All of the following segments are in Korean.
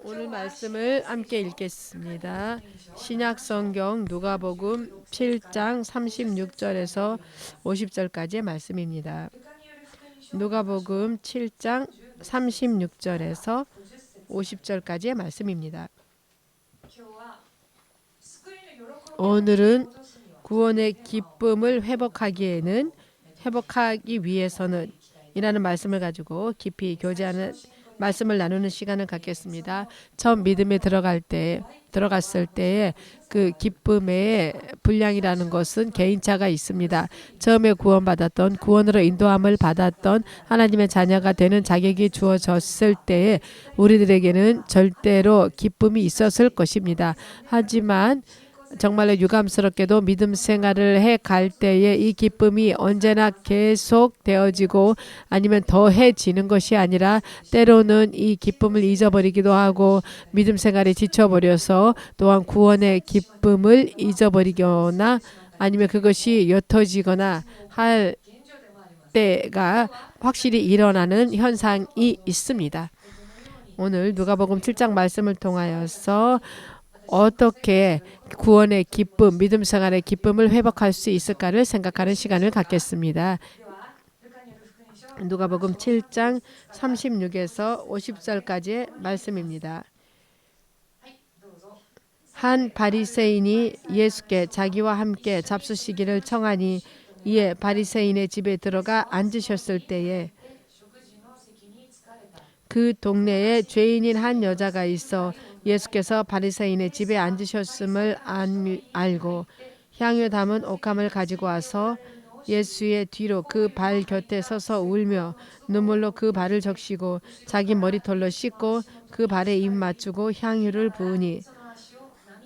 오늘 말씀을 함께 읽겠습니다. 신약성경 누가복음 7장 36절에서 50절까지의 말씀입니다. 누가복음 7장 36절에서 50절까지의 말씀입니다. 오늘은 구원의 기쁨을 회복하기 위해서는 이라는 말씀을 가지고 깊이 교제하는 말씀을 나누는 시간을 갖겠습니다. 처음 믿음에 들어갔을 때에 그 기쁨의 분량이라는 것은 개인차가 있습니다. 처음에 구원으로 인도함을 받았던 하나님의 자녀가 되는 자격이 주어졌을 때에 우리들에게는 절대로 기쁨이 있었을 것입니다. 하지만 정말로 유감스럽게도 믿음 생활을 해갈 때에 이 기쁨이 언제나 계속 되어지고 아니면 더해지는 것이 아니라 때로는 이 기쁨을 잊어버리기도 하고 믿음 생활에 지쳐버려서 또한 구원의 기쁨을 잊어버리거나 아니면 그것이 옅어지거나 할 때가 확실히 일어나는 현상이 있습니다. 오늘 누가복음 7장 말씀을 통하여서 어떻게 구원의 기쁨, 믿음 생활의 기쁨을 회복할 수 있을까를 생각하는 시간을 갖겠습니다. 누가복음 7장 36에서 50절까지의 말씀입니다. 한 바리새인이 예수께 자기와 함께 잡수시기를 청하니 이에 바리새인의 집에 들어가 앉으셨을 때에 그 동네에 죄인인 한 여자가 있어 예수께서 바리새인의 집에 앉으셨음을 알고 향유 담은 옥함을 가지고 와서 예수의 뒤로 그 발 곁에 서서 울며 눈물로 그 발을 적시고 자기 머리털로 씻고 그 발에 입 맞추고 향유를 부으니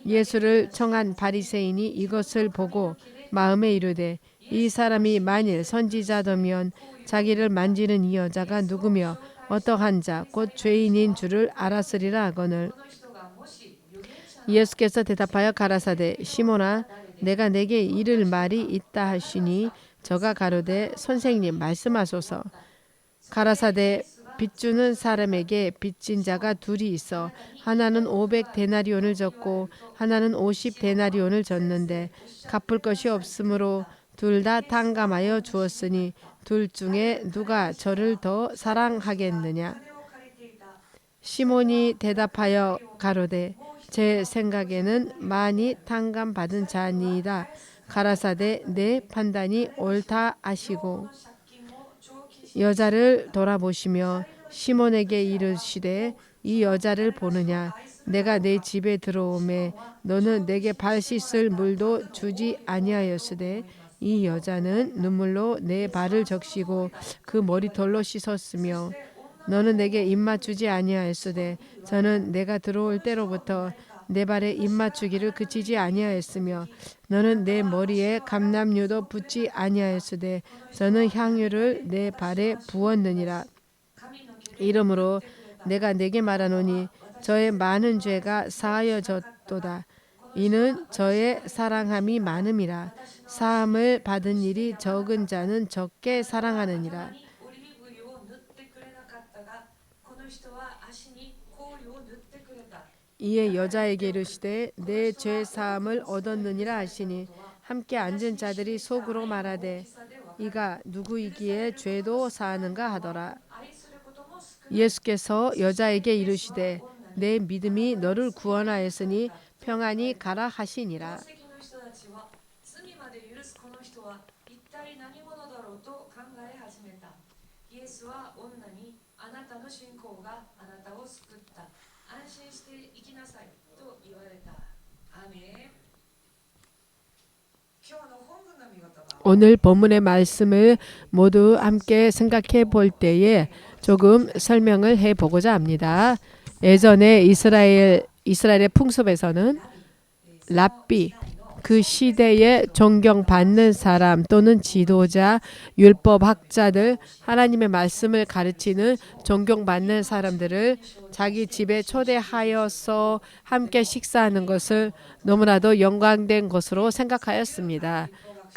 예수를 청한 바리새인이 이것을 보고 마음에 이르되 이 사람이 만일 선지자더면 자기를 만지는 이 여자가 누구며 어떠한 자 곧 죄인인 줄을 알았으리라 하거늘 예수께서 대답하여 가라사대 시몬아 내가 내게 이를 말이 있다 하시니 저가 가로되 선생님 말씀하소서. 가라사대 빚주는 사람에게 빚진 자가 둘이 있어 하나는 500데나리온을 졌고 하나는 50데나리온을 졌는데 갚을 것이 없으므로 둘 다 탕감하여 주었으니 둘 중에 누가 저를 더 사랑하겠느냐. 시몬이 대답하여 가로되 제 생각에는 많이 탕감받은 자니이다. 가라사대 내 판단이 옳다 하시고 여자를 돌아보시며 시몬에게 이르시되 이 여자를 보느냐. 내가 내 집에 들어오매 너는 내게 발 씻을 물도 주지 아니하였으되 이 여자는 눈물로 내 발을 적시고 그 머리털로 씻었으며 너는 내게 입맞추지 아니하였으되 저는 내가 들어올 때로부터 내 발에 입맞추기를 그치지 아니하였으며 너는 내 머리에 감람유도 붓지 아니하였으되 저는 향유를 내 발에 부었느니라. 이러므로 내가 내게 말하노니 저의 많은 죄가 사하여졌도다. 이는 저의 사랑함이 많음이라. 사함을 받은 일이 적은 자는 적게 사랑하느니라. 이에 여자에게 이르시되 내 죄 사함을 얻었느니라 하시니 함께 앉은 자들이 속으로 말하되 이가 누구이기에 죄도 사하는가 하더라. 예수께서 여자에게 이르시되 내 믿음이 너를 구원하였으니 평안히 가라 하시니라. 오늘 본문의 말씀을 모두 함께 생각해 볼 때에 조금 설명을 해 보고자 합니다. 예전에 이스라엘의 풍습에서는 랍비, 그 시대에 존경받는 사람 또는 지도자, 율법학자들, 하나님의 말씀을 가르치는 존경받는 사람들을 자기 집에 초대하여서 함께 식사하는 것을 너무나도 영광된 것으로 생각하였습니다.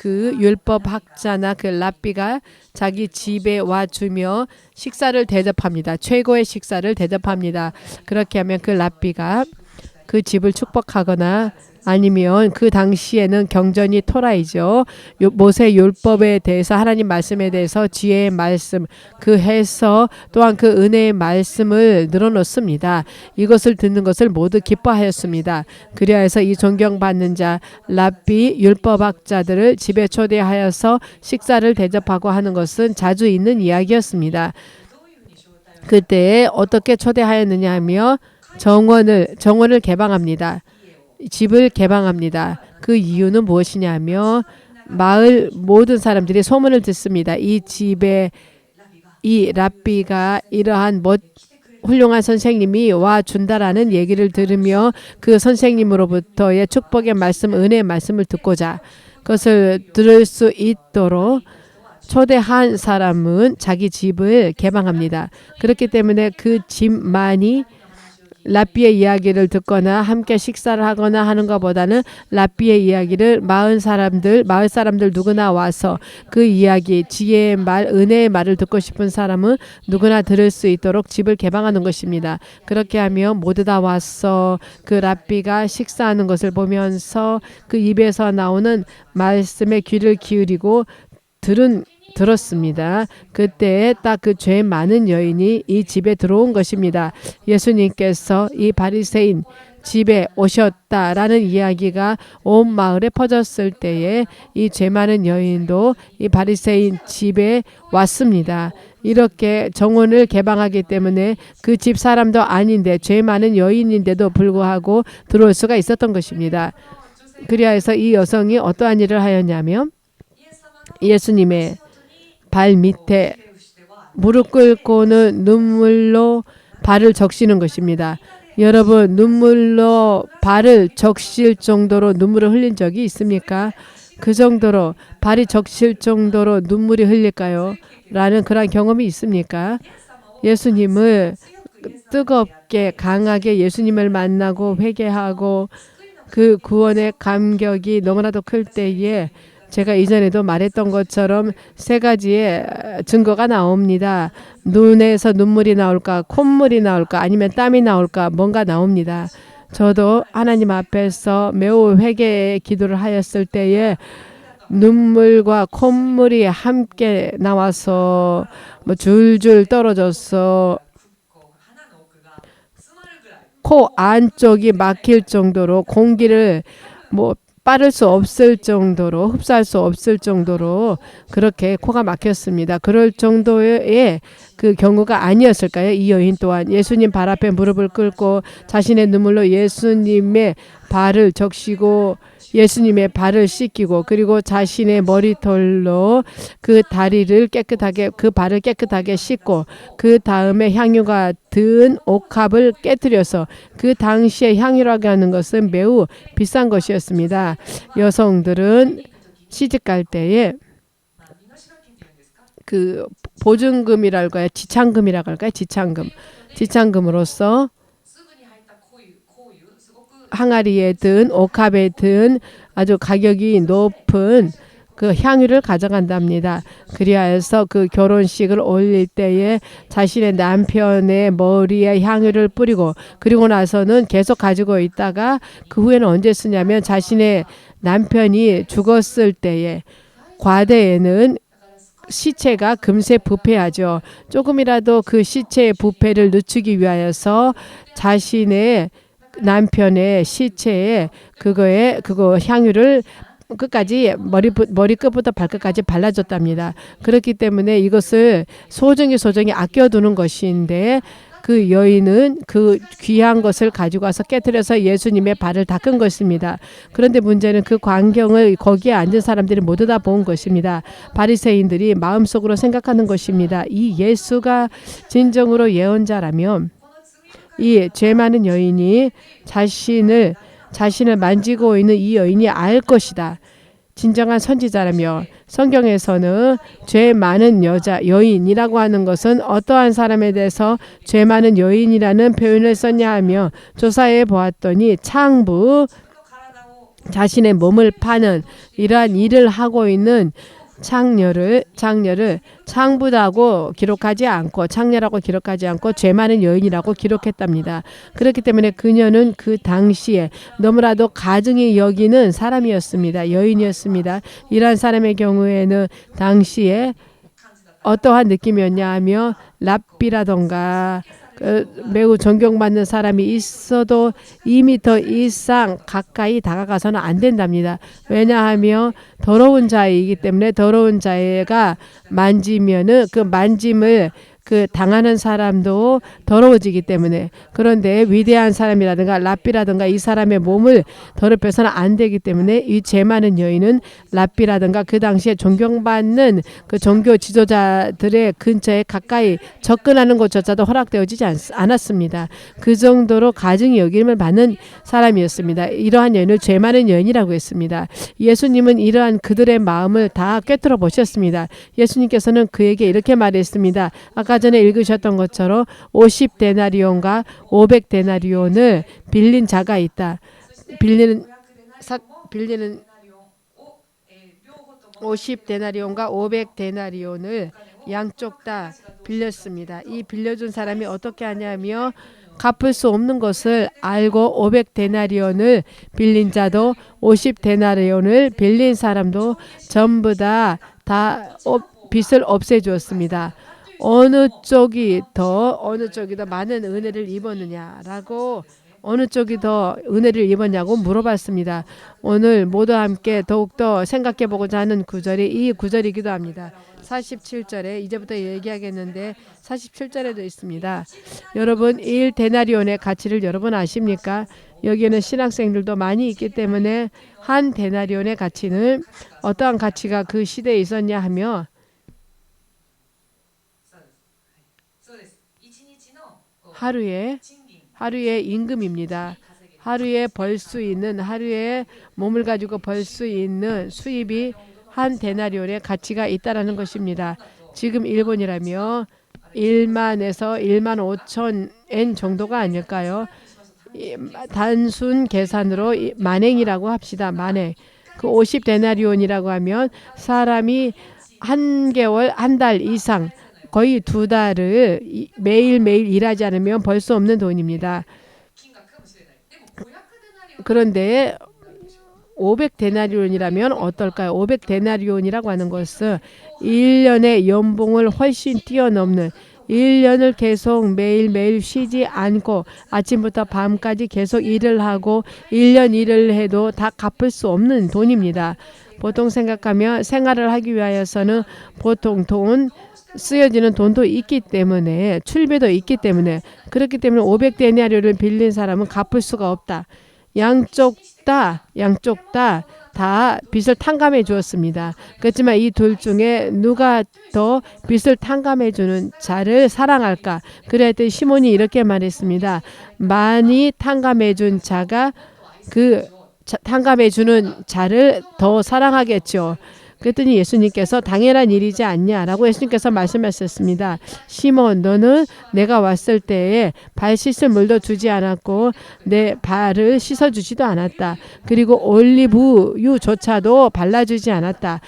그 율법 학자나 그 랍비가 자기 집에 와주며 식사를 대접합니다. 최고의 식사를 대접합니다. 그렇게 하면 그 랍비가 그 집을 축복하거나 아니면 그 당시에는 경전이 토라이죠. 모세 율법에 대해서 하나님 말씀에 대해서 지혜의 말씀 그 해서 또한 그 은혜의 말씀을 늘어놓습니다. 이것을 듣는 것을 모두 기뻐하였습니다. 그리하여서 이 존경받는 자 랍비 율법학자들을 집에 초대하여서 식사를 대접하고 하는 것은 자주 있는 이야기였습니다. 그때 어떻게 초대하였느냐 하며 정원을 개방합니다. 집을 개방합니다. 그 이유는 무엇이냐며 마을 모든 사람들이 소문을 듣습니다. 이 집에 이 랍비가 이러한 훌륭한 선생님이 와준다라는 얘기를 들으며 그 선생님으로부터의 축복의 말씀, 은혜의 말씀을 듣고자 그것을 들을 수 있도록 초대한 사람은 자기 집을 개방합니다. 그렇기 때문에 그 집만이 랍비의 이야기를 듣거나 함께 식사를 하거나 하는 것보다는 랍비의 이야기를 마을 사람들 누구나 와서 그 이야기, 지혜의 말, 은혜의 말을 듣고 싶은 사람은 누구나 들을 수 있도록 집을 개방하는 것입니다. 그렇게 하면 모두 다 와서 그 랍비가 식사하는 것을 보면서 그 입에서 나오는 말씀에 귀를 기울이고 들었습니다. 그때 딱 그 죄 많은 여인이 이 집에 들어온 것입니다. 예수님께서 이 바리새인 집에 오셨다라는 이야기가 온 마을에 퍼졌을 때에 이 죄 많은 여인도 이 바리새인 집에 왔습니다. 이렇게 정원을 개방하기 때문에 그 집 사람도 아닌데 죄 많은 여인인데도 불구하고 들어올 수가 있었던 것입니다. 그리하여서 이 여성이 어떠한 일을 하였냐면 예수님의 발 밑에 무릎 꿇고는 눈물로 발을 적시는 것입니다. 여러분 눈물로 발을 적실 정도로 눈물을 흘린 적이 있습니까? 그 정도로 발이 적실 정도로 눈물이 흘릴까요? 라는 그런 경험이 있습니까? 예수님을 뜨겁게 강하게 예수님을 만나고 회개하고 그 구원의 감격이 너무나도 클 때에 제가 이전에도 말했던 것처럼 세 가지의 증거가 나옵니다. 눈에서 눈물이 나올까, 콧물이 나올까, 아니면 땀이 나올까, 뭔가 나옵니다. 저도 하나님 앞에서 매우 회개의 기도를 하였을 때에 눈물과 콧물이 함께 나와서 줄줄 떨어져서 코 안쪽이 막힐 정도로 공기를 빠를 수 없을 정도로 흡수할 수 없을 정도로 그렇게 코가 막혔습니다. 그럴 정도의 그 경우가 아니었을까요? 이 여인 또한 예수님 발 앞에 무릎을 꿇고 자신의 눈물로 예수님의 발을 적시고 예수님의 발을 씻기고 그리고 자신의 머리털로 그 발을 깨끗하게 씻고 그 다음에 향유가 든 옥합을 깨뜨려서 그 당시에 향유라고 하는 것은 매우 비싼 것이었습니다. 여성들은 시집갈 때에 그 보증금이랄까요? 지참금이라고 할까요? 지참금으로서 항아리에 든 옥합에 든 아주 가격이 높은 그 향유를 가져간답니다. 그리하여서 그 결혼식을 올릴 때에 자신의 남편의 머리에 향유를 뿌리고 그리고 나서는 계속 가지고 있다가 그 후에는 언제 쓰냐면 자신의 남편이 죽었을 때에 과대에는 시체가 금세 부패하죠. 조금이라도 그 시체의 부패를 늦추기 위하여서 자신의 남편의 시체에 그거 향유를 끝까지 머리 끝부터 발끝까지 발라줬답니다. 그렇기 때문에 이것을 소중히 아껴두는 것인데 그 여인은 그 귀한 것을 가지고 와서 깨뜨려서 예수님의 발을 닦은 것입니다. 그런데 문제는 그 광경을 거기에 앉은 사람들이 모두 다 본 것입니다. 바리새인들이 마음속으로 생각하는 것입니다. 이 예수가 진정으로 예언자라면 이 죄 많은 여인이 자신을 만지고 있는 이 여인이 알 것이다. 진정한 선지자라며 성경에서는 죄 많은 여인이라고 하는 것은 어떠한 사람에 대해서 죄 많은 여인이라는 표현을 썼냐 하며 조사해 보았더니 창부 자신의 몸을 파는 이러한 일을 하고 있는 창녀를 창부라고 기록하지 않고 창녀라고 기록하지 않고 죄 많은 여인이라고 기록했답니다. 그렇기 때문에 그녀는 그 당시에 너무나도 가증히 여기는 사람이었습니다. 여인이었습니다. 이러한 사람의 경우에는 당시에 어떠한 느낌이었냐 하며 랍비라던가 매우 존경받는 사람이 있어도 2m 이상 가까이 다가가서는 안 된답니다. 왜냐하면 더러운 자이기 때문에 더러운 자가 만지면은 그 만짐을 그 당하는 사람도 더러워지기 때문에 그런데 위대한 사람이라든가 랍비라든가 이 사람의 몸을 더럽혀서는 안 되기 때문에 이 죄 많은 여인은 랍비라든가 그 당시에 존경받는 그 종교 지도자들의 근처에 가까이 접근하는 것조차도 허락되어지지 않았습니다. 그 정도로 가증히 여김을 받는 사람이었습니다. 이러한 여인을 죄 많은 여인이라고 했습니다. 예수님은 이러한 그들의 마음을 다 꿰뚫어 보셨습니다. 예수님께서는 그에게 이렇게 말했습니다. 아까 전에 읽으셨던 것처럼 50데나리온과 500데나리온을 빌린 자가 있다. 빌리는 50데나리온과 500데나리온을 양쪽 다 빌렸습니다. 이 빌려준 사람이 어떻게 하냐며 갚을 수 없는 것을 알고 500데나리온을 빌린 자도 50데나리온을 빌린 사람도 전부 다 빚을 없애주었습니다. 어느 쪽이 더 많은 은혜를 입었느냐라고 어느 쪽이 더 은혜를 입었냐고 물어봤습니다. 오늘 모두 함께 더욱더 생각해보고자 하는 구절이 이 구절이기도 합니다. 47절에 이제부터 얘기하겠는데 47절에도 있습니다. 여러분 1데나리온의 가치를 여러분 아십니까? 여기에는 신학생들도 많이 있기 때문에 한 데나리온의 가치는 어떠한 가치가 그 시대에 있었냐 하며 하루의 임금입니다. 하루에 벌 수 있는 하루에 몸을 가지고 벌 수 있는 수입이 한 데나리온의 가치가 있다라는 것입니다. 지금 일본이라며 1만에서 1만 5천 엔 정도가 아닐까요? 단순 계산으로 만행이라고 합시다. 만행. 그 50데나리온이라고 하면 사람이 한 개월, 한 달 이상 거의 2달을 매일매일 일하지 않으면 벌 수 없는 돈입니다. 그런데 500데나리온이라면 어떨까요? 500데나리온이라고 하는 것은 1년의 연봉을 훨씬 뛰어넘는 1년을 계속 매일매일 쉬지 않고 아침부터 밤까지 계속 일을 하고 1년 일을 해도 다 갚을 수 없는 돈입니다. 보통 생각하면 생활을 하기 위하여서는 보통 쓰여지는 돈도 있기 때문에 출비도 있기 때문에 그렇기 때문에 500데나리온을 빌린 사람은 갚을 수가 없다. 양쪽 다 빚을 탕감해 주었습니다. 그렇지만 이 둘 중에 누가 더 빚을 탕감해 주는 자를 사랑할까? 그랬더니 시몬이 이렇게 말했습니다. 많이 탕감해 준 자가 그 탕감해 주는 자를 더 사랑하겠죠. 그랬더니 예수님께서 당연한 일이지 않냐라고 예수님께서 말씀하셨습니다. 시몬 너는 내가 왔을 때에 발 씻을 물도 주지 않았고 내 발을 씻어주지도 않았다. 그리고 올리브유조차도 발라주지 않았다.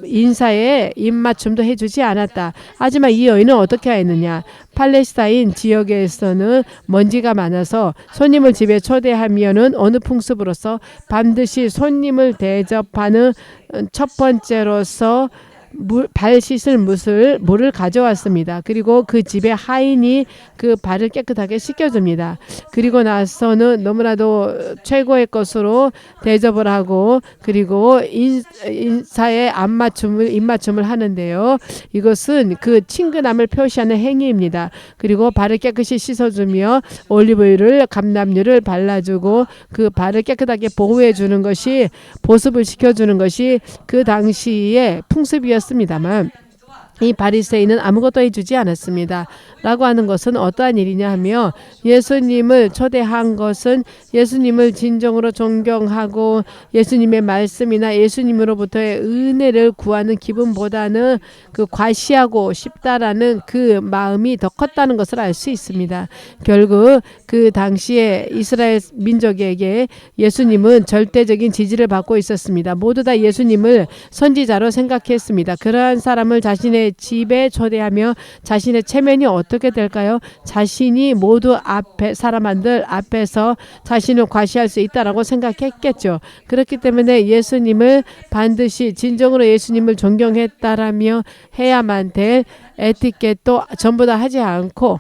인사에 입맞춤도 해주지 않았다. 하지만 이 여인은 어떻게 했느냐. 팔레스타인 지역에서는 먼지가 많아서 손님을 집에 초대하면은 어느 풍습으로서 반드시 손님을 대접하는 첫 번째로서 발 씻을 물을 가져왔습니다. 그리고 그 집에 하인이 그 발을 깨끗하게 씻겨줍니다. 그리고 나서는 너무나도 최고의 것으로 대접을 하고 그리고 인사에 입맞춤을 하는데요. 이것은 그 친근함을 표시하는 행위입니다. 그리고 발을 깨끗이 씻어주며 올리브유를 감람유를 발라주고 그 발을 깨끗하게 보호해주는 것이 보습을 시켜주는 것이 그 당시의 풍습이었습니다만 이 바리새인은 아무것도 해주지 않았습니다. 라고 하는 것은 어떠한 일이냐 하며 예수님을 초대한 것은 예수님을 진정으로 존경하고 예수님의 말씀이나 예수님으로부터의 은혜를 구하는 기분보다는 그 과시하고 싶다라는 그 마음이 더 컸다는 것을 알 수 있습니다. 결국 그 당시에 이스라엘 민족에게 예수님은 절대적인 지지를 받고 있었습니다. 모두 다 예수님을 선지자로 생각했습니다. 그러한 사람을 자신의 집에 초대하며 자신의 체면이 어떻게 될까요? 자신이 모두 앞에 사람들 앞에서 자신을 과시할 수 있다라고 생각했겠죠. 그렇기 때문에 예수님을 반드시 진정으로 예수님을 존경했다라며 해야만 될 에티켓도 전부 다 하지 않고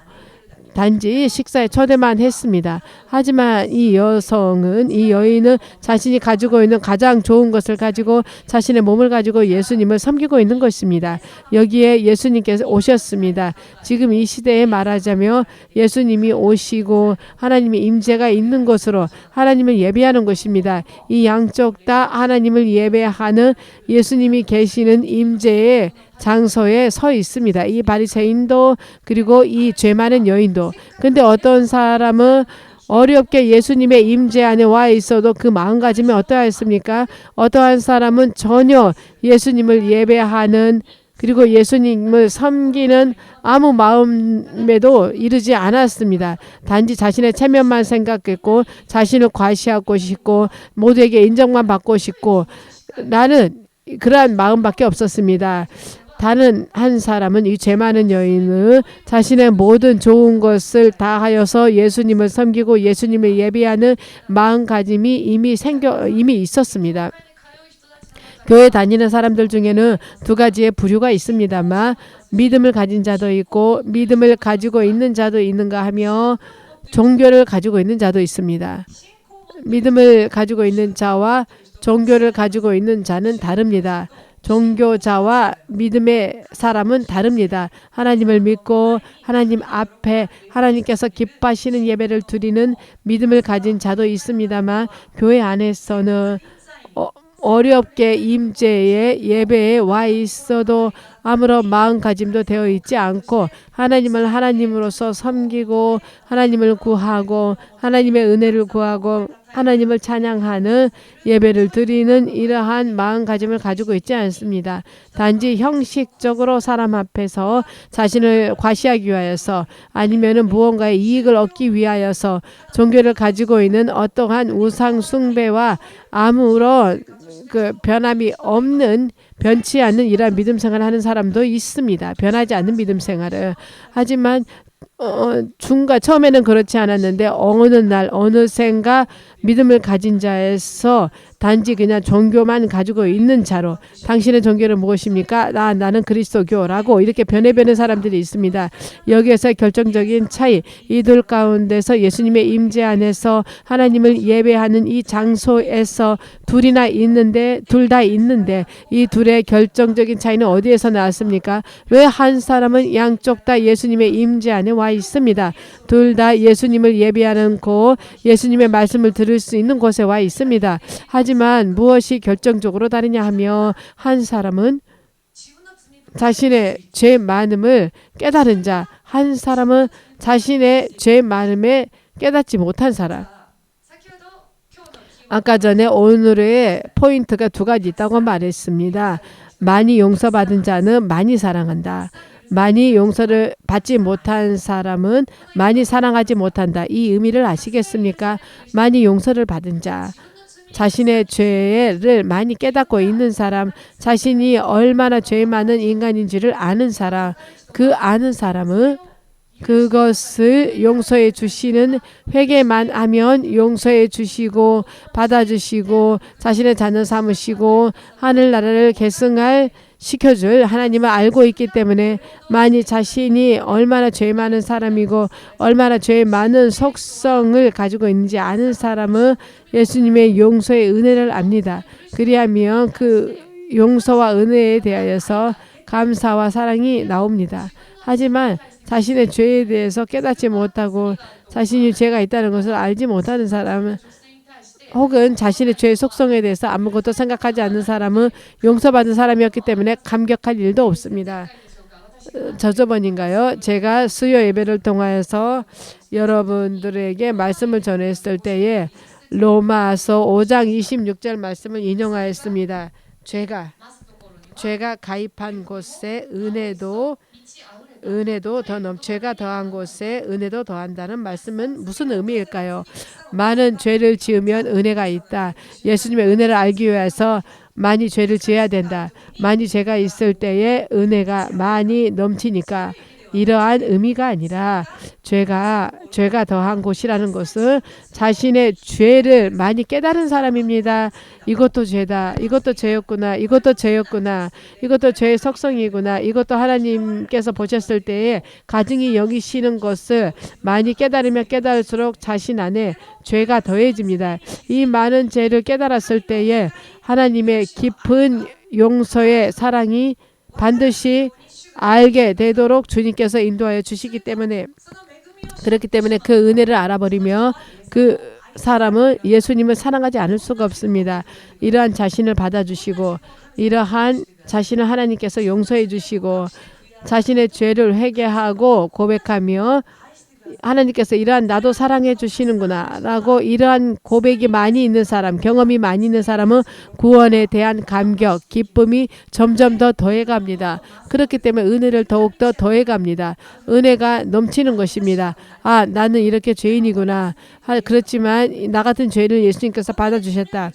단지 식사에 초대만 했습니다. 하지만 이 여인은 자신이 가지고 있는 가장 좋은 것을 가지고 자신의 몸을 가지고 예수님을 섬기고 있는 것입니다. 여기에 예수님께서 오셨습니다. 지금 이 시대에 말하자면 예수님이 오시고 하나님의 임재가 있는 곳으로 하나님을 예배하는 것입니다. 이 양쪽 다 하나님을 예배하는 예수님이 계시는 임재의 장소에 서 있습니다. 이 바리새인도 그리고 이 죄 많은 여인도. 근데 어떤 사람은 어렵게 예수님의 임재 안에 와 있어도 그 마음가짐이 어떠했습니까? 어떠한 사람은 전혀 예수님을 예배하는 그리고 예수님을 섬기는 아무 마음에도 이르지 않았습니다. 단지 자신의 체면만 생각했고 자신을 과시하고 싶고 모두에게 인정만 받고 싶고 나는 그러한 마음밖에 없었습니다. 다른 한 사람은 이 죄 많은 여인은 자신의 모든 좋은 것을 다하여서 예수님을 섬기고 예수님을 예배하는 마음가짐이 이미 있었습니다. 교회 다니는 사람들 중에는 두 가지의 부류가 있습니다만 믿음을 가진 자도 있고 믿음을 가지고 있는 자도 있는가 하며 종교를 가지고 있는 자도 있습니다. 믿음을 가지고 있는 자와 종교를 가지고 있는 자는 다릅니다. 종교자와 믿음의 사람은 다릅니다. 하나님을 믿고 하나님 앞에 하나님께서 기뻐하시는 예배를 드리는 믿음을 가진 자도 있습니다만 교회 안에서는 어렵게 임재의 예배에 와 있어도 아무런 마음가짐도 되어 있지 않고 하나님을 하나님으로서 섬기고 하나님을 구하고 하나님의 은혜를 구하고 하나님을 찬양하는 예배를 드리는 이러한 마음가짐을 가지고 있지 않습니다. 단지 형식적으로 사람 앞에서 자신을 과시하기 위하여서 아니면은 무언가의 이익을 얻기 위하여서 종교를 가지고 있는 어떠한 우상 숭배와 아무런 그 변함이 없는 변치 않는 이러한 믿음 생활을 하는 사람도 있습니다. 변하지 않는 믿음 생활을. 하지만 처음에는 그렇지 않았는데 어느 날 어느샌가 믿음을 가진 자에서 단지 그냥 종교만 가지고 있는 자로 당신의 종교는 무엇입니까? 나는 그리스도교라고 이렇게 변해버리는 사람들이 있습니다. 여기에서 결정적인 차이, 이들 가운데서 예수님의 임재 안에서 하나님을 예배하는 이 장소에서 둘 다 있는데 이 둘의 결정적인 차이는 어디에서 나왔습니까? 왜 한 사람은 양쪽 다 예수님의 임재 안에 와 있습니다. 둘 다 예수님을 예배하는 곳, 예수님의 말씀을 들을 수 있는 곳에 와 있습니다. 하지만 무엇이 결정적으로 다르냐 하며 한 사람은 자신의 죄 많음을 깨달은 자, 한 사람은 자신의 죄 많음에 깨닫지 못한 사람. 아까 전에 오늘의 포인트가 두 가지 있다고 말했습니다. 많이 용서받은 자는 많이 사랑한다. 많이 용서를 받지 못한 사람은 많이 사랑하지 못한다. 이 의미를 아시겠습니까? 많이 용서를 받은 자, 자신의 죄를 많이 깨닫고 있는 사람, 자신이 얼마나 죄 많은 인간인지를 아는 사람, 그 아는 사람은 그것을 용서해 주시는 회개만 하면 용서해 주시고 받아주시고 자신의 자녀 삼으시고 하늘나라를 계승할 시켜줄 하나님을 알고 있기 때문에 만일 자신이 얼마나 죄 많은 사람이고 얼마나 죄 많은 속성을 가지고 있는지 아는 사람은 예수님의 용서의 은혜를 압니다. 그리하면 그 용서와 은혜에 대하여서 감사와 사랑이 나옵니다. 하지만 자신의 죄에 대해서 깨닫지 못하고 자신이 죄가 있다는 것을 알지 못하는 사람은 혹은 자신의 죄의 속성에 대해서 아무것도 생각하지 않는 사람은 용서받은 사람이었기 때문에 감격할 일도 없습니다. 저저번인가요? 제가 수요 예배를 통하여서 여러분들에게 말씀을 전했을 때에 로마서 5장 26절 말씀을 인용하였습니다. 죄가 가입한 곳에 은혜도 더 죄가 더한 곳에 은혜도 더한다는 말씀은 무슨 의미일까요? 많은 죄를 지으면 은혜가 있다. 예수님의 은혜를 알기 위해서 많이 죄를 지어야 된다. 많이 죄가 있을 때에 은혜가 많이 넘치니까 이러한 의미가 아니라 죄가 더한 곳이라는 것은 자신의 죄를 많이 깨달은 사람입니다. 이것도 죄다. 이것도 죄였구나. 이것도 죄였구나. 이것도 죄의 속성이구나. 이것도 하나님께서 보셨을 때에 가증히 여기시는 것을 많이 깨달으면 깨달을수록 자신 안에 죄가 더해집니다. 이 많은 죄를 깨달았을 때에 하나님의 깊은 용서의 사랑이 반드시 알게 되도록 주님께서 인도하여 주시기 때문에 그렇기 때문에 그 은혜를 알아버리며 그 사람은 예수님을 사랑하지 않을 수가 없습니다. 이러한 자신을 받아주시고 이러한 자신을 하나님께서 용서해 주시고 자신의 죄를 회개하고 고백하며 하나님께서 이러한 나도 사랑해 주시는구나 라고 이러한 고백이 많이 있는 사람, 경험이 많이 있는 사람은 구원에 대한 감격, 기쁨이 점점 더 더해갑니다. 그렇기 때문에 은혜를 더욱더 더해갑니다. 은혜가 넘치는 것입니다. 아, 나는 이렇게 죄인이구나. 그렇지만 나 같은 죄를 예수님께서 받아주셨다.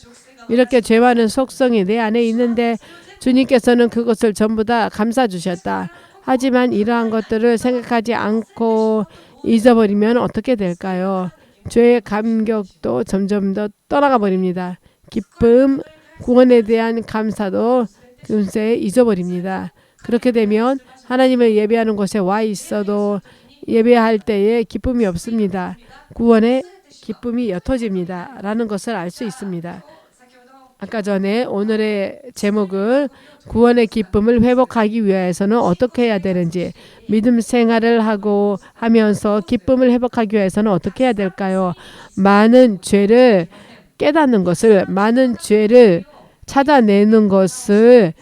이렇게 죄 많은 속성이 내 안에 있는데 주님께서는 그것을 전부 다 감싸주셨다. 하지만 이러한 것들을 생각하지 않고 잊어버리면 어떻게 될까요? 죄의 감격도 점점 더 떠나가 버립니다. 기쁨, 구원에 대한 감사도 금세 잊어버립니다. 그렇게 되면 하나님을 예배하는 곳에 와 있어도 예배할 때에 기쁨이 없습니다. 구원의 기쁨이 옅어집니다. 라는 것을 알 수 있습니다. 아까 전에 오늘의 제목은 구원의 기쁨을 회복하기 위해서는 어떻게 해야 되는지, 믿음 생활을 하면서 기쁨을 회복하기 위해서는 어떻게 해야 될까요? 많은 죄를 깨닫는 것을, 많은 죄를 찾아내는 것을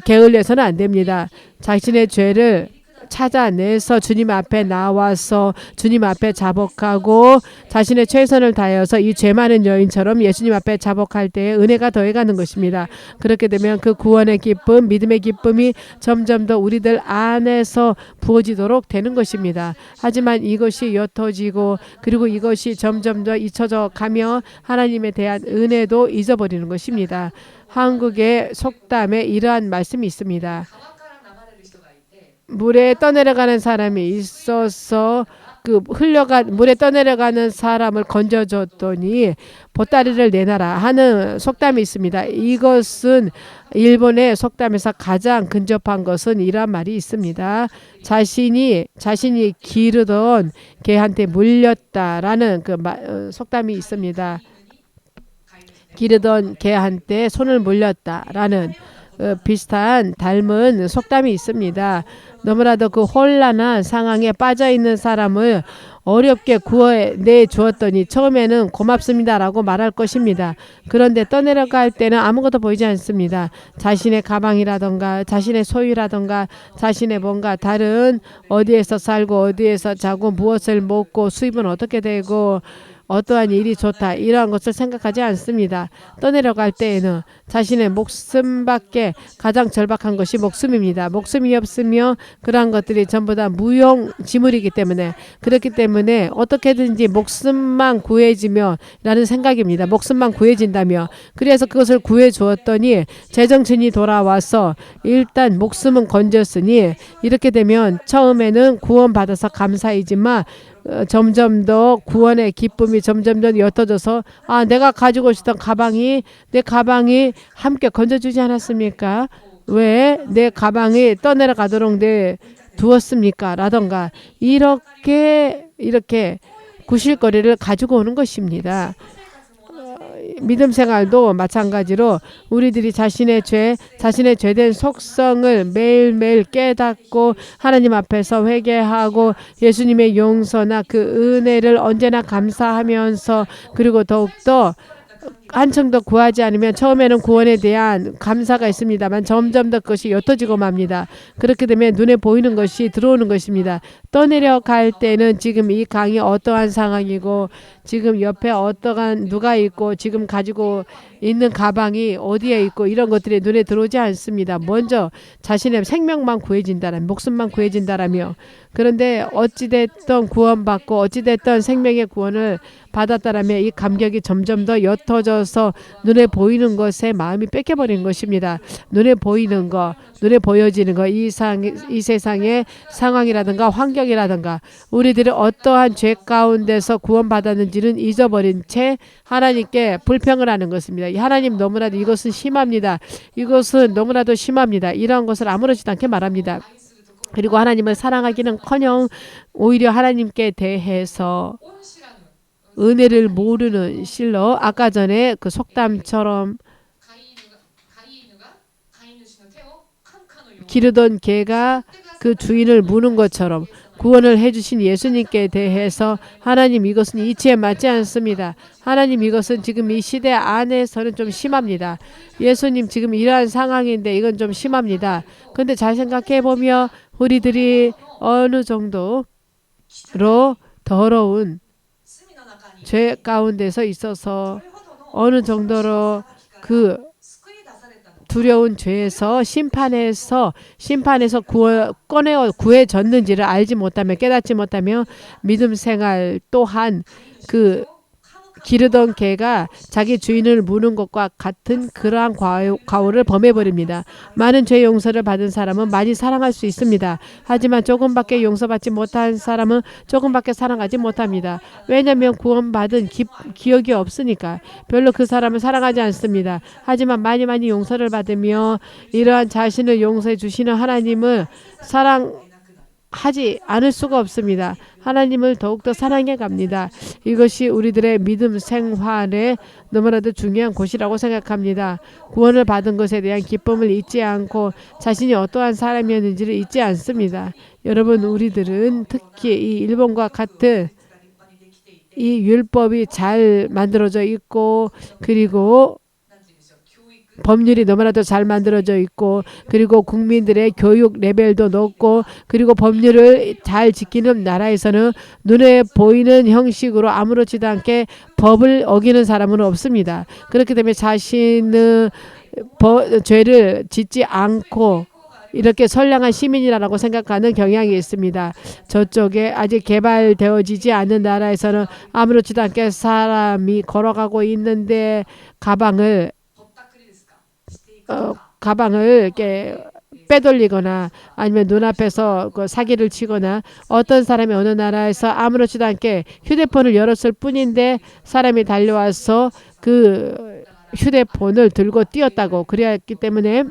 게을려서는 안 됩니다. 자신의 죄를 찾아내서 주님 앞에 나와서 주님 앞에 자복하고 자신의 최선을 다해서 이 죄 많은 여인처럼 예수님 앞에 자복할 때에 은혜가 더해가는 것입니다. 그렇게 되면 그 구원의 기쁨, 믿음의 기쁨이 점점 더 우리들 안에서 부어지도록 되는 것입니다. 하지만 이것이 옅어지고 그리고 이것이 점점 더 잊혀져 가며 하나님에 대한 은혜도 잊어버리는 것입니다. 한국의 속담에 이러한 말씀이 있습니다. 물에 떠내려가는 사람이 있어서 그 물에 떠내려가는 사람을 건져줬더니 보따리를 내놔라 하는 속담이 있습니다. 이것은 일본의 속담에서 가장 근접한 것은 이런 말이 있습니다. 자신이 기르던 개한테 물렸다라는 그 속담이 있습니다. 기르던 개한테 손을 물렸다라는 비슷한 닮은 속담이 있습니다. 너무나도 그 혼란한 상황에 빠져 있는 사람을 어렵게 구해내 주었더니 처음에는 고맙습니다라고 말할 것입니다. 그런데 떠내려갈 때는 아무것도 보이지 않습니다. 자신의 가방이라던가 자신의 소유라던가 자신의 뭔가 다른 어디에서 살고 어디에서 자고 무엇을 먹고 수입은 어떻게 되고 어떠한 일이 좋다 이러한 것을 생각하지 않습니다. 떠내려갈 때에는 자신의 목숨밖에 가장 절박한 것이 목숨입니다. 목숨이 없으며 그러한 것들이 전부 다 무용지물이기 때문에 그렇기 때문에 어떻게든지 목숨만 구해지며 라는 생각입니다. 목숨만 구해진다며 그래서 그것을 구해주었더니 제정신이 돌아와서 일단 목숨은 건졌으니 이렇게 되면 처음에는 구원받아서 감사이지만 점점 더 구원의 기쁨이 점점 더 옅어져서 아 내가 가지고 있었던 내 가방이 함께 건져주지 않았습니까? 왜 내 가방이 떠내려가도록 두었습니까? 라던가 이렇게 구실거리를 가지고 오는 것입니다. 믿음 생활도 마찬가지로 우리들이 자신의 죄된 속성을 매일매일 깨닫고 하나님 앞에서 회개하고 예수님의 용서나 그 은혜를 언제나 감사하면서 그리고 더욱더 한층 더 구하지 않으면 처음에는 구원에 대한 감사가 있습니다만 점점 더 그것이 옅어지고 맙니다. 그렇게 되면 눈에 보이는 것이 들어오는 것입니다. 떠내려갈 때는 지금 이 강이 어떠한 상황이고 지금 옆에 어떠한 누가 있고 지금 가지고 있는 가방이 어디에 있고 이런 것들이 눈에 들어오지 않습니다. 먼저 자신의 생명만 구해진다라면 목숨만 구해진다라며 그런데 어찌됐든 구원받고 어찌됐든 생명의 구원을 받았다라면 이 감격이 점점 더 옅어져서 눈에 보이는 것에 마음이 뺏겨버린 것입니다. 눈에 보이는 것, 눈에 보여지는 것, 이 세상의 상황이라든가 환경이라든가 우리들이 어떠한 죄 가운데서 구원받았는지는 잊어버린 채 하나님께 불평을 하는 것입니다. 하나님 너무나도 이것은 심합니다. 이것은 너무나도 심합니다. 이러한 것을 아무렇지도 않게 말합니다. 그리고 하나님을 사랑하기는커녕 오히려 하나님께 대해서 은혜를 모르는 실로 아까 전에 그 속담처럼 기르던 개가 그 주인을 무는 것처럼 구원을 해주신 예수님께 대해서 하나님 이것은 이치에 맞지 않습니다. 하나님 이것은 지금 이 시대 안에서는 좀 심합니다. 예수님 지금 이러한 상황인데 이건 좀 심합니다. 그런데 잘 생각해 보면 우리들이 어느 정도로 더러운 죄 가운데서 있어서 어느 정도로 그 두려운 죄에서 심판에서 구해졌는지를 알지 못하며 깨닫지 못하며 믿음 생활 또한 그 기르던 개가 자기 주인을 무는 것과 같은 그러한 과오를 범해버립니다. 많은 죄 용서를 받은 사람은 많이 사랑할 수 있습니다. 하지만 조금밖에 용서받지 못한 사람은 조금밖에 사랑하지 못합니다. 왜냐하면 구원받은 기억이 없으니까 별로 그 사람을 사랑하지 않습니다. 하지만 많이 용서를 받으며 이러한 자신을 용서해 주시는 하나님을 사랑하지 않을 수가 없습니다. 하나님을 더욱더 사랑해 갑니다. 이것이 우리들의 믿음 생활에 너무나도 중요한 곳이라고 생각합니다. 구원을 받은 것에 대한 기쁨을 잊지 않고 자신이 어떠한 사람이었는지를 잊지 않습니다. 여러분 우리들은 특히 이 일본과 같은 이 율법이 잘 만들어져 있고 그리고 법률이 너무나도 잘 만들어져 있고 그리고 국민들의 교육 레벨도 높고 그리고 법률을 잘 지키는 나라에서는 눈에 보이는 형식으로 아무렇지도 않게 법을 어기는 사람은 없습니다. 그렇기 때문에 자신은 죄를 짓지 않고 이렇게 선량한 시민이라고 생각하는 경향이 있습니다. 저쪽에 아직 개발되어지지 않은 나라에서는 아무렇지도 않게 사람이 걸어가고 있는데 가방을 이렇게 빼돌리거나 아니면 눈앞에서 그 사기를 치거나 어떤 사람이 어느 나라에서 아무렇지도 않게 휴대폰을 열었을 뿐인데 사람이 달려와서 그 휴대폰을 들고 뛰었다고 그랬기 때문에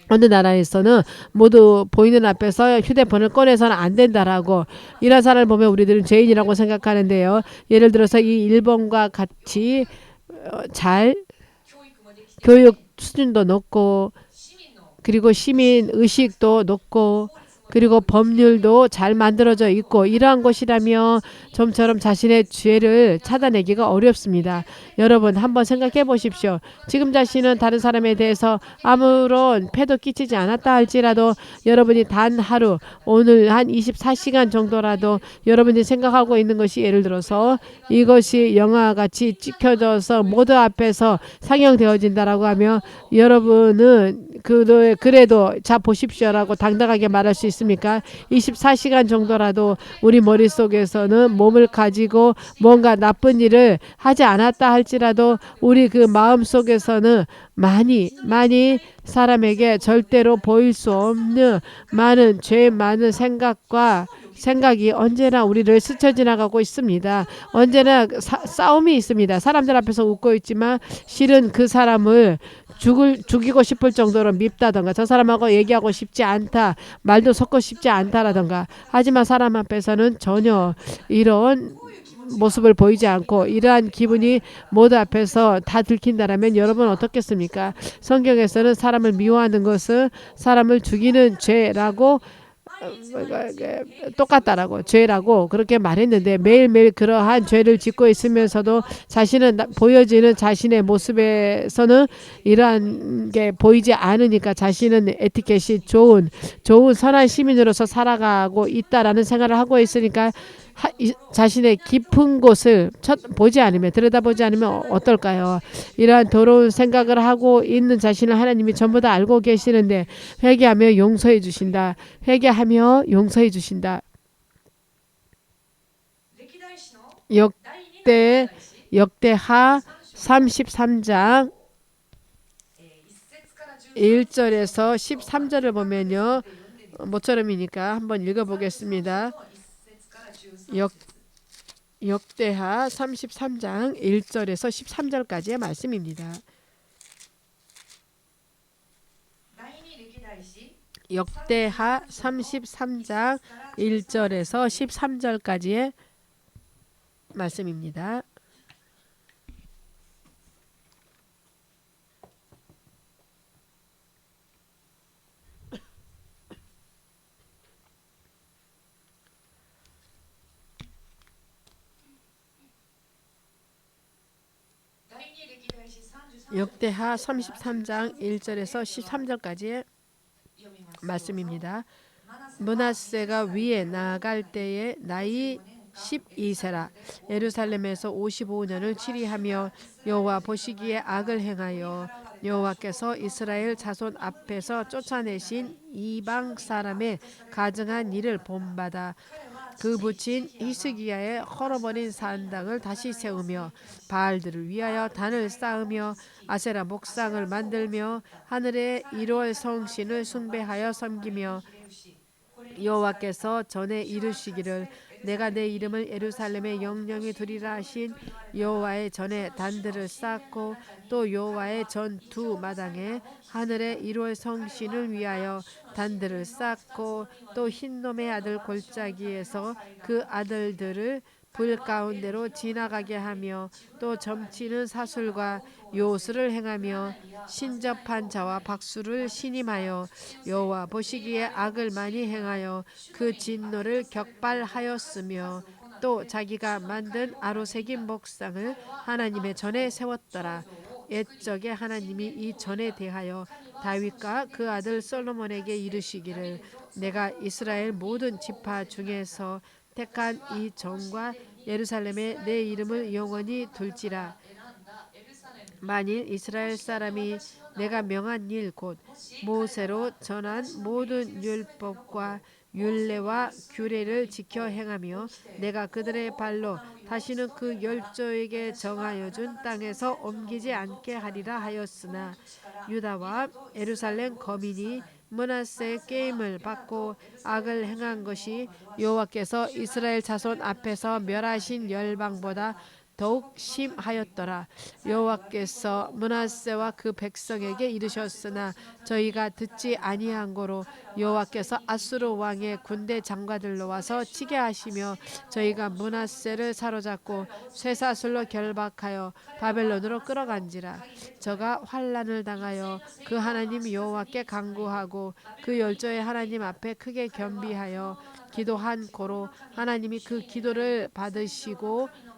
어느 나라에서는 모두 보이는 앞에서 휴대폰을 꺼내서는 안 된다라고 이런 사람을 보면 우리들은 죄인이라고 생각하는데요. 예를 들어서 이 일본과 같이 잘 교육 수준도 높고 그리고 시민 의식도 높고 그리고 법률도 잘 만들어져 있고 이러한 것이라면 좀처럼 자신의 죄를 찾아내기가 어렵습니다. 여러분 한번 생각해 보십시오. 지금 자신은 다른 사람에 대해서 아무런 폐도 끼치지 않았다 할지라도 여러분이 단 하루 오늘 한 24시간 정도라도 여러분이 생각하고 있는 것이 예를 들어서 이것이 영화같이 찍혀져서 모두 앞에서 상영되어진다라고 하면 여러분은 그래도 자 보십시오라고 당당하게 말할 수 있습니까? 24시간 정도라도 우리 머릿속에서는 몸을 가지고 뭔가 나쁜 일을 하지 않았다 할지라도 우리 그 마음속에서는 많이 사람에게 절대로 보일 수 없는 많은 죄 많은 생각이 언제나 우리를 스쳐 지나가고 있습니다. 언제나 싸움이 있습니다. 사람들 앞에서 웃고 있지만 실은 그 사람을 죽이고 싶을 정도로 밉다던가 저 사람하고 얘기하고 싶지 않다 말도 섞고 싶지 않다라던가 하지만 사람 앞에서는 전혀 이런 모습을 보이지 않고 이러한 기분이 모두 앞에서 다 들킨다라면 여러분 어떻겠습니까? 성경에서는 사람을 미워하는 것은 사람을 죽이는 죄라고 똑같다라고 죄라고 그렇게 말했는데 매일매일 그러한 죄를 짓고 있으면서도 자신은 보여지는 자신의 모습에서는 이러한 게 보이지 않으니까 자신은 에티켓이 좋은 선한 시민으로서 살아가고 있다라는 생각을 하고 있으니까 자신의 깊은 곳을 보지 않으면 들여다보지 않으면 어떨까요? 이러한 더러운 생각을 하고 있는 자신을 하나님이 전부 다 알고 계시는데 회개하며 용서해 주신다. 회개하며 용서해 주신다. 역대하 33장 1절에서 13절을 보면요. 모처럼이니까 한번 읽어보겠습니다. 역대하 33장 1절에서 13절까지의 말씀입니다. 역대하 33장 1절에서 13절까지의 말씀입니다. 역대하 33장 1절에서 13절까지의 말씀입니다. 므낫세가 위에 나아갈 때에 나이 12세라. 예루살렘에서 55년을 치리하며 여호와 보시기에 악을 행하여 여호와께서 이스라엘 자손 앞에서 쫓아내신 이방 사람의 가증한 일을 본받아 그 붙인 히스기야의 헐어버린 산당을 다시 세우며 바알들을 위하여 단을 쌓으며 아세라 목상을 만들며 하늘의 1월 성신을 숭배하여 섬기며 여호와께서 전에 이르시기를 내가 내 이름을 예루살렘에 영영히 두리라 하신 여호와의 전에 단들을 쌓고 또 여호와의 전 두 마당에 하늘의 1월 성신을 위하여 단들을 쌓고 또 흰놈의 아들 골짜기에서 그 아들들을 불 가운데로 지나가게 하며 또 점치는 사술과 요술을 행하며 신접한 자와 박수를 신임하여 여호와 보시기에 악을 많이 행하여 그 진노를 격발하였으며 또 자기가 만든 아로새긴 목상을 하나님의 전에 세웠더라. 옛적에 하나님이 이 전에 대하여 다윗과 그 아들 솔로몬에게 이르시기를 내가 이스라엘 모든 지파 중에서 택한 이 정과 예루살렘에 내 이름을 영원히 둘지라. 만일 이스라엘 사람이 내가 명한 일 곧 모세로 전한 모든 율법과 율례와 규례를 지켜 행하며 내가 그들의 발로 다시는 그 열조에게 정하여 준 땅에서 옮기지 않게 하리라 하였으나 유다와 예루살렘 거민이 므낫세의 게임을 받고 악을 행한 것이 여호와께서 이스라엘 자손 앞에서 멸하신 열방보다 더욱 심하였더라. 여호와께서 므낫세와 그 백성에게 이르셨으나 저희가 듣지 아니한 고로 여호와께서 아수르 왕의 군대 장관들로 와서 치게 하시며 저희가 므낫세를 사로잡고 쇠사슬로 결박하여 바벨론으로 끌어간지라. 저가 환난을 당하여 그 하나님 여호와께 간구하고 그 열조의 하나님 앞에 크게 겸비하여 기도한 고로 하나님이 그 기도를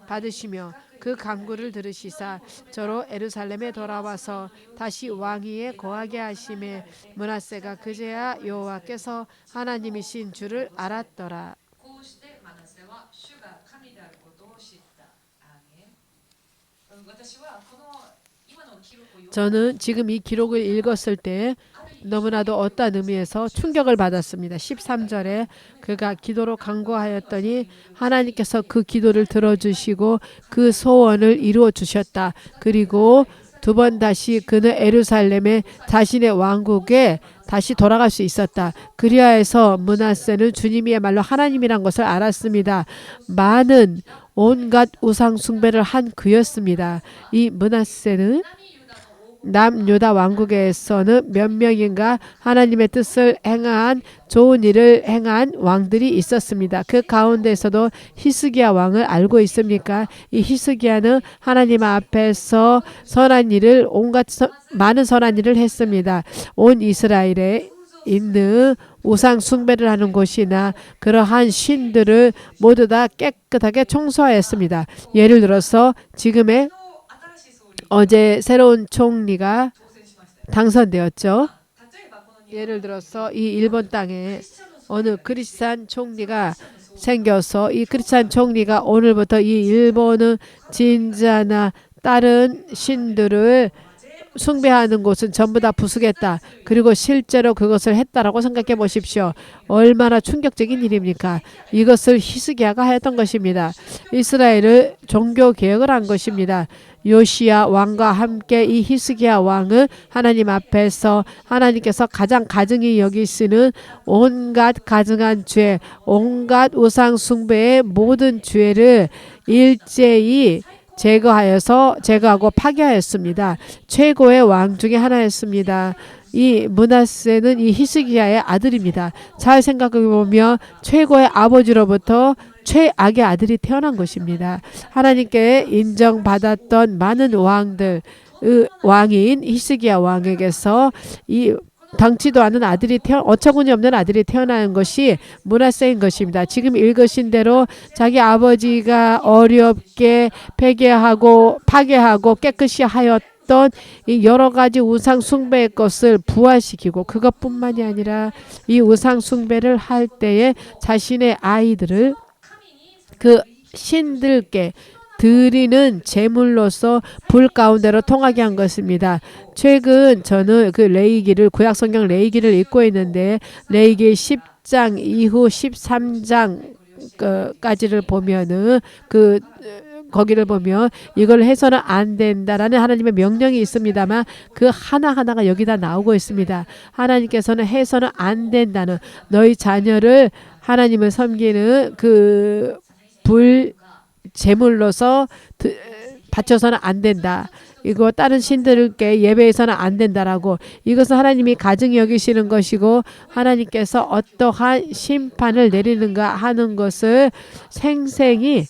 받으시며 그 간구를 들으시사 저로 예루살렘에 돌아와서 다시 왕위에 거하게 하심에 므낫세가 그제야 여호와께서 하나님이신 줄을 알았더라. 저는 지금 이 기록을 읽었을 때 너무나도 어떠한 의미에서 충격을 받았습니다. 13절에 그가 기도로 간구하였더니 하나님께서 그 기도를 들어주시고 그 소원을 이루어 주셨다. 그리고 두 번 다시 그는 예루살렘에 자신의 왕국에 다시 돌아갈 수 있었다. 그리하여서 므낫세는 주님이야말로 하나님이란 것을 알았습니다. 많은 온갖 우상 숭배를 한 그였습니다. 이 므낫세는 남유다 왕국에서는 몇 명인가 하나님의 뜻을 행한 좋은 일을 행한 왕들이 있었습니다. 그 가운데서도 히스기야 왕을 알고 있습니까? 이 히스기야는 하나님 앞에서 선한 일을 많은 선한 일을 했습니다. 온 이스라엘에 있는 우상 숭배를 하는 곳이나 그러한 신들을 모두 다 깨끗하게 청소하였습니다. 예를 들어서 지금의 어제 새로운 총리가 당선되었죠. 예를 들어서 이 일본 땅에 어느 크리스찬 총리가 생겨서 이 크리스찬 총리가 오늘부터 이 일본은 진자나 다른 신들을 숭배하는 곳은 전부 다 부수겠다. 그리고 실제로 그것을 했다라고 생각해 보십시오. 얼마나 충격적인 일입니까? 이것을 히스기야가 하였던 것입니다. 이스라엘을 종교 개혁을 한 것입니다. 요시야 왕과 함께 이 히스기야 왕은 하나님 앞에서 하나님께서 가장 가증히 여기시는 온갖 가증한 죄, 온갖 우상 숭배의 모든 죄를 일제히 제거하고 파괴하였습니다. 최고의 왕 중에 하나였습니다. 이 므낫세는 이 히스기야의 아들입니다. 잘 생각해 보면 최고의 아버지로부터 최악의 아들이 태어난 것입니다. 하나님께 인정받았던 많은 왕들, 왕인 히스기야 왕에게서 이 덩치도 않은 아들이 어처구니 없는 아들이 태어나는 것이 므낫세인 것입니다. 지금 읽으신 대로 자기 아버지가 어렵게 폐괴하고 파괴하고 깨끗이 하였던 이 여러 가지 우상 숭배의 것을 부활시키고 그것뿐만이 아니라 이 우상 숭배를 할 때에 자신의 아이들을 그 신들께 드리는 제물로서 불 가운데로 통하게 한 것입니다. 최근 저는 그 레위기를 구약 성경 레위기를 읽고 있는데 레위기 10장 이후 13장까지를 보면은 거기를 보면 이걸 해서는 안 된다라는 하나님의 명령이 있습니다만 그 하나하나가 여기다 나오고 있습니다. 하나님께서는 해서는 안 된다는 너희 자녀를 하나님을 섬기는 그 불 제물로서 바쳐서는 안 된다. 이거 다른 신들께 예배해서는 안 된다라고. 이것은 하나님이 가증히 여기시는 것이고 하나님께서 어떠한 심판을 내리는가 하는 것을 생생히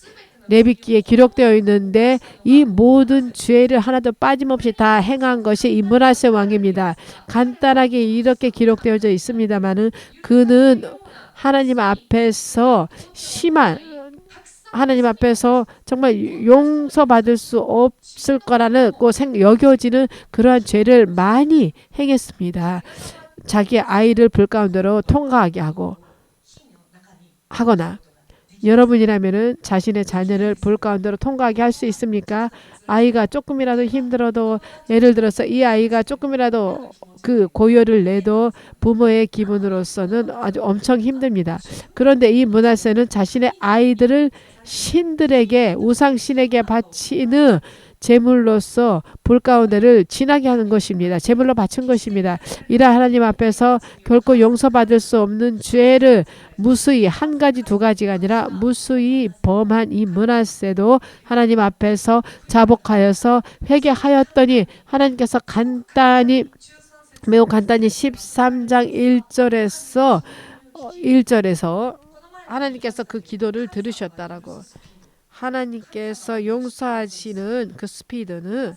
레위기에 기록되어 있는데 이 모든 죄를 하나도 빠짐없이 다 행한 것이 이 므낫세 왕입니다. 간단하게 이렇게 기록되어져 있습니다만은 그는 하나님 앞에서 하나님 앞에서 정말 용서받을 수 없을 거라는 여겨지는 그러한 죄를 많이 행했습니다. 자기 아이를 불 가운데로 통과하게 하거나 여러분이라면은 자신의 자녀를 불 가운데로 통과하게 할 수 있습니까? 아이가 조금이라도 힘들어도 예를 들어서 이 아이가 조금이라도 그 고열을 내도 부모의 기분으로서는 아주 엄청 힘듭니다. 그런데 이 므낫세는 자신의 아이들을 신들에게 우상신에게 바치는 제물로서 불 가운데를 지나게 하는 것입니다. 제물로 바친 것입니다. 이라 하나님 앞에서 결코 용서받을 수 없는 죄를 무수히 한 가지 두 가지가 아니라 무수히 범한 이 므낫세도 하나님 앞에서 자복하여서 회개하였더니 하나님께서 매우 간단히 13장 1절에서 하나님께서 그 기도를 들으셨다라고. 하나님께서 용서하시는 그 스피드는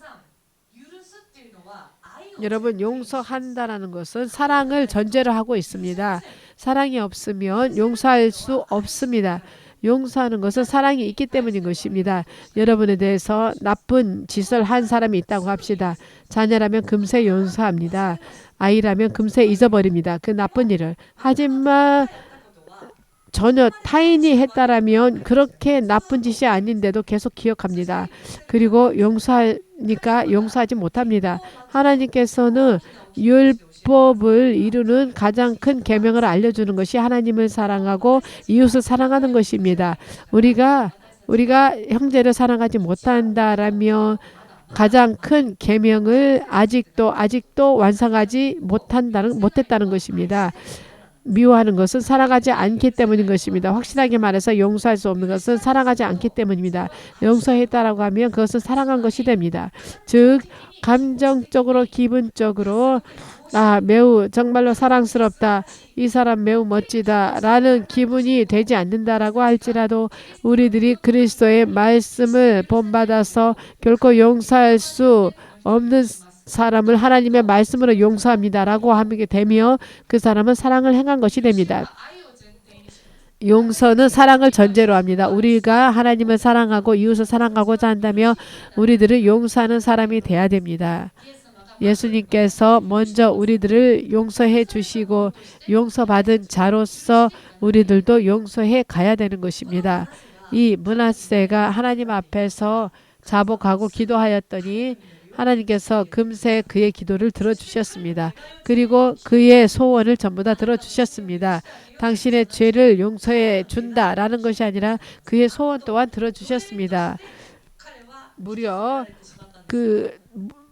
여러분 용서한다라는 것은 사랑을 전제로 하고 있습니다. 사랑이 없으면 용서할 수 없습니다. 용서하는 것은 사랑이 있기 때문인 것입니다. 여러분에 대해서 나쁜 짓을 한 사람이 있다고 합시다. 자녀라면 금세 용서합니다. 아이라면 금세 잊어버립니다. 그 나쁜 일을. 하지만 전혀 타인이 했다라면 그렇게 나쁜 짓이 아닌데도 계속 기억합니다. 그리고 용서하니까 용서하지 못합니다. 하나님께서는 율법을 이루는 가장 큰 계명을 알려주는 것이 하나님을 사랑하고 이웃을 사랑하는 것입니다. 우리가 형제를 사랑하지 못한다라면 가장 큰 계명을 아직도 완성하지 못했다는 것입니다. 미워하는 것은 사랑하지 않기 때문인 것입니다. 확실하게 말해서 용서할 수 없는 것은 사랑하지 않기 때문입니다. 용서했다라고 하면 그것은 사랑한 것이 됩니다. 즉 감정적으로 기분적으로 매우 정말로 사랑스럽다. 이 사람 매우 멋지다. 라는 기분이 되지 않는다라고 할지라도 우리들이 그리스도의 말씀을 본받아서 결코 용서할 수 없는 사람을 하나님의 말씀으로 용서합니다라고 하게 되며 그 사람은 사랑을 행한 것이 됩니다. 용서는 사랑을 전제로 합니다. 우리가 하나님을 사랑하고 이웃을 사랑하고자 한다면 우리들은 용서하는 사람이 돼야 됩니다. 예수님께서 먼저 우리들을 용서해 주시고 용서받은 자로서 우리들도 용서해 가야 되는 것입니다. 이 므낫세가 하나님 앞에서 자복하고 기도하였더니 하나님께서 금세 그의 기도를 들어주셨습니다. 그리고 그의 소원을 전부 다 들어주셨습니다. 당신의 죄를 용서해 준다라는 것이 아니라 그의 소원 또한 들어주셨습니다. 무려 그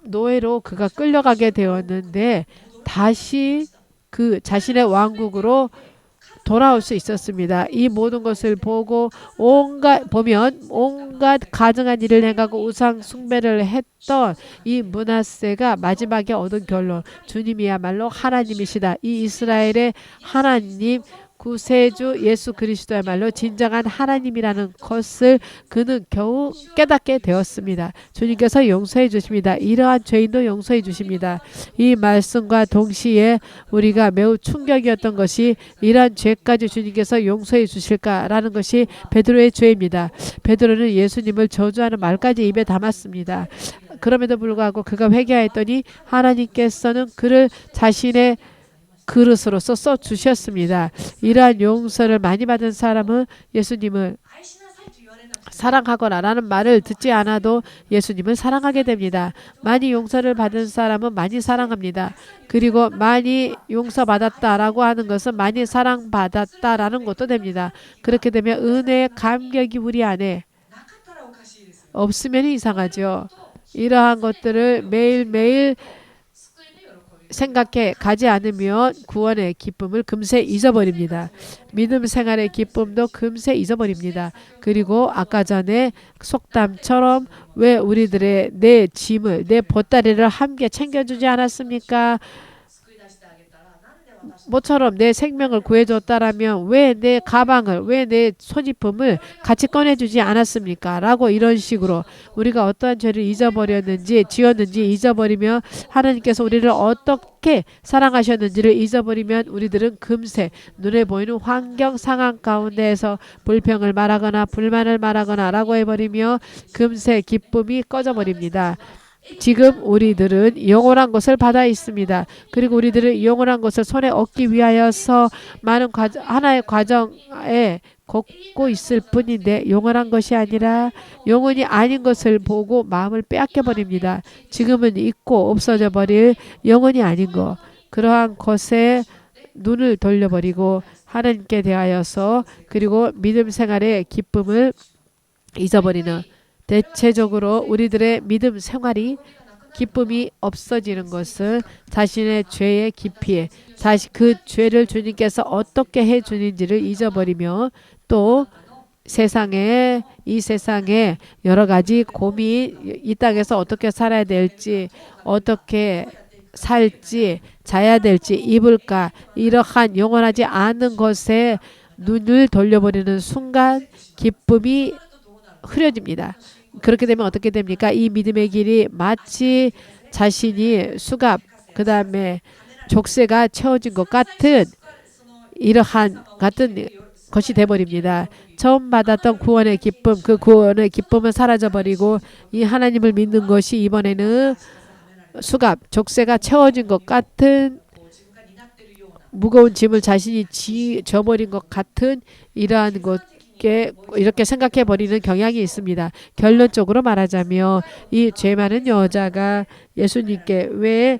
노예로 그가 끌려가게 되었는데 다시 그 자신의 왕국으로 돌아올 수 있었습니다. 이 모든 것을 보고 온갖 가증한 일을 행하고 우상 숭배를 했던 이 므낫세가 마지막에 얻은 결론, 주님이야말로 하나님이시다. 이 이스라엘의 하나님 구세주 예수 그리스도야말로 진정한 하나님이라는 것을 그는 겨우 깨닫게 되었습니다. 주님께서 용서해 주십니다. 이러한 죄인도 용서해 주십니다. 이 말씀과 동시에 우리가 매우 충격이었던 것이 이러한 죄까지 주님께서 용서해 주실까라는 것이 베드로의 죄입니다. 베드로는 예수님을 저주하는 말까지 입에 담았습니다. 그럼에도 불구하고 그가 회개하였더니 하나님께서는 그를 자신의 그릇으로서 써주셨습니다. 이러한 용서를 많이 받은 사람은 예수님을 사랑하거나 라는 말을 듣지 않아도 예수님을 사랑하게 됩니다. 많이 용서를 받은 사람은 많이 사랑합니다. 그리고 많이 용서받았다라고 하는 것은 많이 사랑받았다라는 것도 됩니다. 그렇게 되면 은혜의 감격이 우리 안에 없으면 이상하죠. 이러한 것들을 매일매일 생각해 가지 않으면 구원의 기쁨을 금세 잊어버립니다. 믿음 생활의 기쁨도 금세 잊어버립니다. 그리고 아까 전에 속담처럼 왜 우리들의 내 짐을, 내 보따리를 함께 챙겨주지 않았습니까? 모처럼 내 생명을 구해줬다라면 왜 내 가방을, 왜 내 소지품을 같이 꺼내주지 않았습니까? 라고 이런 식으로 우리가 어떠한 죄를 잊어버렸는지 지었는지 잊어버리며 하나님께서 우리를 어떻게 사랑하셨는지를 잊어버리면 우리들은 금세 눈에 보이는 환경 상황 가운데에서 불평을 말하거나 불만을 말하거나 라고 해버리며 금세 기쁨이 꺼져버립니다. 지금 우리들은 영원한 것을 받아 있습니다. 그리고 우리들은 영원한 것을 손에 얻기 위하여서 많은 하나의 과정에 걷고 있을 뿐인데 영원한 것이 아니라 영원히 아닌 것을 보고 마음을 빼앗겨 버립니다. 지금은 있고 없어져 버릴 영원히 아닌 것, 그러한 것에 눈을 돌려버리고 하나님께 대하여서 그리고 믿음 생활의 기쁨을 잊어버리는, 대체적으로 우리들의 믿음 생활이 기쁨이 없어지는 것은 자신의 죄의 깊이에 그 죄를 주님께서 어떻게 해주는지를 잊어버리며 또 이 세상에 여러 가지 고민, 이 땅에서 어떻게 살아야 될지, 어떻게 살지, 자야 될지, 입을까, 이러한 영원하지 않은 것에 눈을 돌려버리는 순간 기쁨이 흐려집니다. 그렇게 되면 어떻게 됩니까? 이 믿음의 길이 마치 자신이 수갑, 그 다음에 족쇄가 채워진 것 같은 이러한 같은 것이 돼버립니다. 처음 받았던 구원의 기쁨, 그 구원의 기쁨은 사라져버리고 이 하나님을 믿는 것이 이번에는 수갑, 족쇄가 채워진 것 같은 무거운 짐을 자신이 져버린 것 같은 이러한 것 이렇게 생각해 버리는 경향이 있습니다. 결론적으로 말하자면 이 죄 많은 여자가 예수님께 왜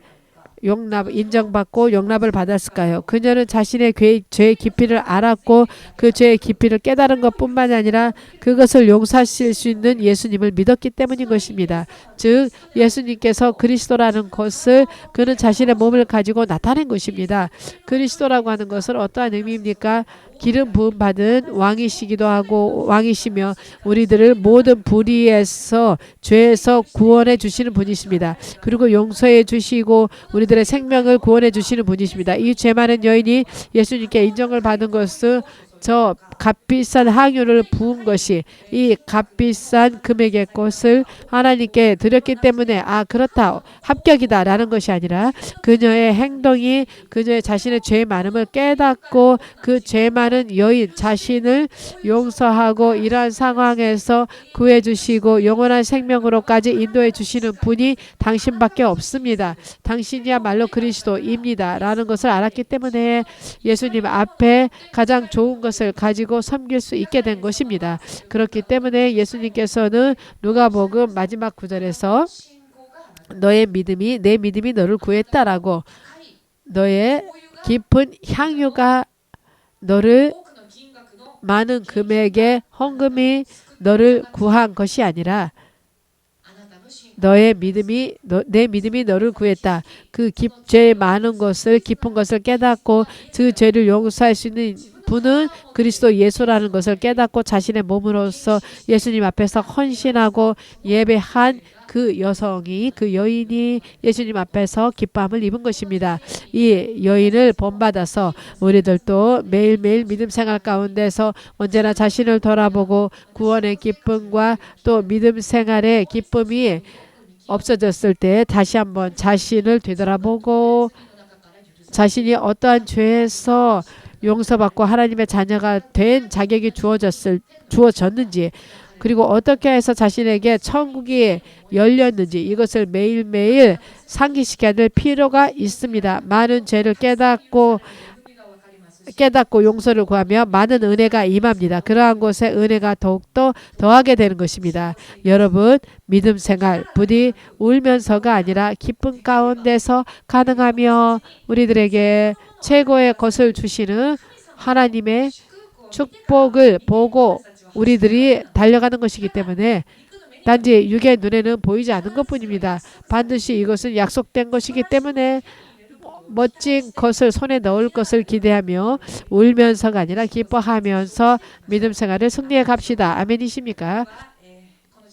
인정받고 용납을 받았을까요? 그녀는 자신의 죄의 깊이를 알았고 그 죄의 깊이를 깨달은 것뿐만 아니라 그것을 용서하실 수 있는 예수님을 믿었기 때문인 것입니다. 즉 예수님께서 그리스도라는 것을 그는 자신의 몸을 가지고 나타낸 것입니다. 그리스도라고 하는 것은 어떠한 의미입니까? 기름 부음 받은 왕이시기도 하고 왕이시며 우리들을 모든 불의에서 죄에서 구원해 주시는 분이십니다. 그리고 용서해 주시고 우리들의 생명을 구원해 주시는 분이십니다. 이 죄 많은 여인이 예수님께 인정을 받은 것은 저 값비싼 향유를 부은 것이 이 값비싼 금액의 것을 하나님께 드렸기 때문에 그렇다 합격이다라는 것이 아니라 그녀의 행동이 그녀의 자신의 죄 많음을 깨닫고 그 죄 많은 여인 자신을 용서하고 이러한 상황에서 구해 주시고 영원한 생명으로까지 인도해 주시는 분이 당신밖에 없습니다. 당신이야말로 그리스도입니다 라는 것을 알았기 때문에 예수님 앞에 가장 좋은 것을 가지고 섬길 수 있게 된 것입니다. 그렇기 때문에 예수님께서는 누가복음 마지막 구절에서 너의 믿음이 내 믿음이 너를 구했다라고 너의 깊은 향유가 너를 많은 금액의 헌금이 너를 구한 것이 아니라 너의 믿음이 내 믿음이 너를 구했다. 그 죄 많은 것을 깊은 것을 깨닫고 그 죄를 용서할 수 있는 분은 그리스도 예수라는 것을 깨닫고 자신의 몸으로서 예수님 앞에서 헌신하고 예배한 그 여성이 그 여인이 예수님 앞에서 기쁨을 입은 것입니다. 이 여인을 본받아서 우리들도 매일매일 믿음 생활 가운데서 언제나 자신을 돌아보고 구원의 기쁨과 또 믿음 생활의 기쁨이 없어졌을 때 다시 한번 자신을 되돌아보고 자신이 어떠한 죄에서 용서받고 하나님의 자녀가 된 자격이 주어졌는지 그리고 어떻게 해서 자신에게 천국이 열렸는지 이것을 매일매일 상기시켜야 될 필요가 있습니다. 많은 죄를 깨닫고 용서를 구하며 많은 은혜가 임합니다. 그러한 곳에 은혜가 더욱더 더하게 되는 것입니다. 여러분 믿음 생활 부디 울면서가 아니라 기쁨 가운데서 가능하며 우리들에게 최고의 것을 주시는 하나님의 축복을 보고 우리들이 달려가는 것이기 때문에 단지 육의 눈에는 보이지 않는 것뿐입니다. 반드시 이것은 약속된 것이기 때문에 멋진 것을 손에 넣을 것을 기대하며 울면서가 아니라 기뻐하면서 믿음 생활을 승리해 갑시다. 아멘이십니까?